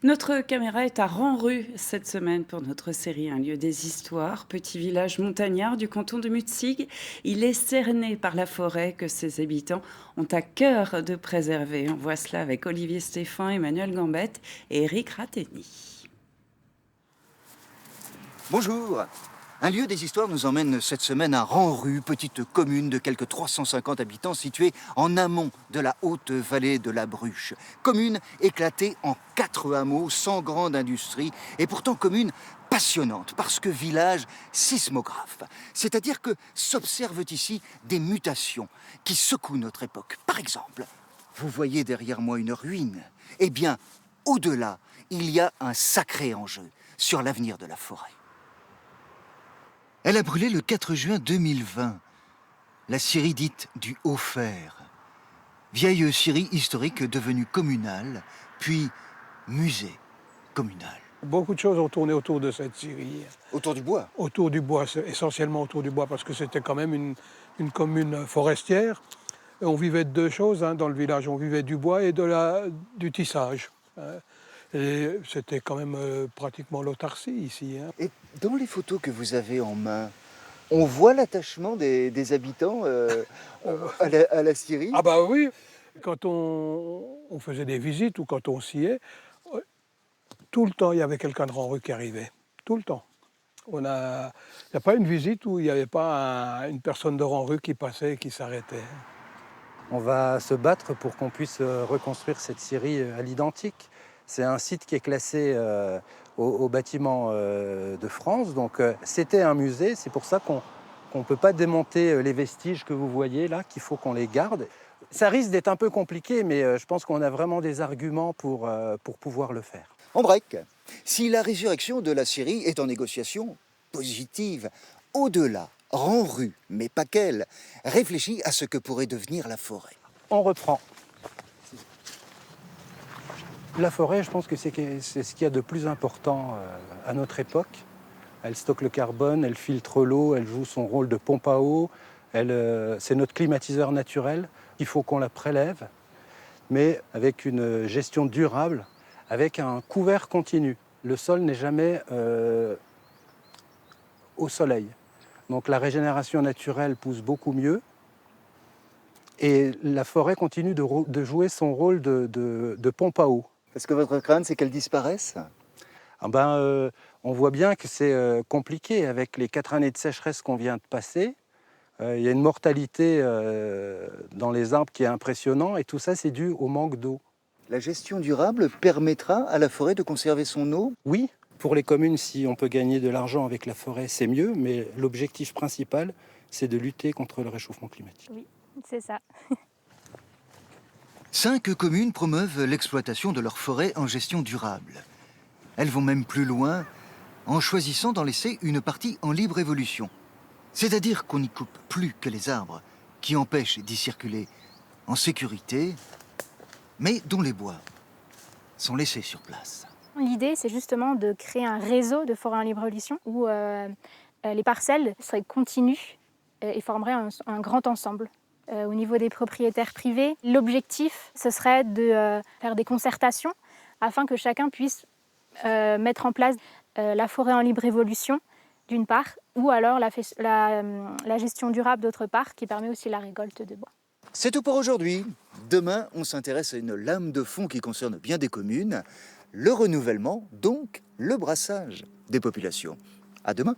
Notre caméra est à Ranru cette semaine pour notre série Un lieu des histoires. Petit village montagnard du canton de Mutzig, il est cerné par la forêt que ses habitants ont à cœur de préserver. On voit cela avec Olivier Stéphan, Emmanuel Gambette et Eric Ratteni. Bonjour. Un lieu des histoires nous emmène cette semaine à Ranru, petite commune de quelques 350 habitants située en amont de la haute vallée de la Bruche. Commune éclatée en 4 hameaux sans grande industrie et pourtant commune passionnante parce que village sismographe. C'est-à-dire que s'observent ici des mutations qui secouent notre époque. Par exemple, vous voyez derrière moi une ruine. Eh bien, au-delà, il y a un sacré enjeu sur l'avenir de la forêt. Elle a brûlé le 4 juin 2020, la scierie dite du Haut-Fer. Vieille scierie historique devenue communale, puis musée communal. Beaucoup de choses ont tourné autour de cette scierie. Autour du bois. Autour du bois, essentiellement autour du bois, parce que c'était quand même une commune forestière. Et on vivait de deux choses dans le village. On vivait du bois et du tissage. Et c'était quand même pratiquement l'autarcie ici. Et dans les photos que vous avez en main, on voit l'attachement des habitants à la scierie. Ah bah oui, quand on faisait des visites ou quand on sciait, tout le temps il y avait quelqu'un de Ranru qui arrivait. Tout le temps. Il n'y a pas une visite où il n'y avait pas une personne de Ranru qui passait et qui s'arrêtait. On va se battre pour qu'on puisse reconstruire cette scierie à l'identique. C'est un site qui est classé au bâtiment de France, donc c'était un musée. C'est pour ça qu'on ne peut pas démonter les vestiges que vous voyez là, qu'il faut qu'on les garde. Ça risque d'être un peu compliqué, mais je pense qu'on a vraiment des arguments pour pouvoir le faire. En break, si la résurrection de la scierie est en négociation positive, au-delà, Ranru, mais pas qu'elle, réfléchit à ce que pourrait devenir la forêt. On reprend. La forêt, je pense que c'est ce qu'il y a de plus important à notre époque. Elle stocke le carbone, elle filtre l'eau, elle joue son rôle de pompe à eau. C'est notre climatiseur naturel. Il faut qu'on la prélève, mais avec une gestion durable, avec un couvert continu. Le sol n'est jamais au soleil. Donc la régénération naturelle pousse beaucoup mieux. Et la forêt continue de jouer son rôle de pompe à eau. Est-ce que votre crainte, c'est qu'elle disparaisse? On voit bien que c'est compliqué avec les 4 années de sécheresse qu'on vient de passer. Il y a une mortalité dans les arbres qui est impressionnante et tout ça, c'est dû au manque d'eau. La gestion durable permettra à la forêt de conserver son eau? Oui, pour les communes, si on peut gagner de l'argent avec la forêt, c'est mieux, mais l'objectif principal, c'est de lutter contre le réchauffement climatique. Oui, c'est ça. 5 communes promeuvent l'exploitation de leur forêt en gestion durable. Elles vont même plus loin en choisissant d'en laisser une partie en libre évolution. C'est-à-dire qu'on n'y coupe plus que les arbres qui empêchent d'y circuler en sécurité, mais dont les bois sont laissés sur place. L'idée, c'est justement de créer un réseau de forêts en libre évolution où les parcelles seraient continues et formeraient un grand ensemble. Au niveau des propriétaires privés, l'objectif, ce serait de faire des concertations afin que chacun puisse mettre en place la forêt en libre évolution, d'une part, ou alors la gestion durable, d'autre part, qui permet aussi la récolte de bois. C'est tout pour aujourd'hui. Demain, on s'intéresse à une lame de fond qui concerne bien des communes, le renouvellement, donc le brassage des populations. À demain.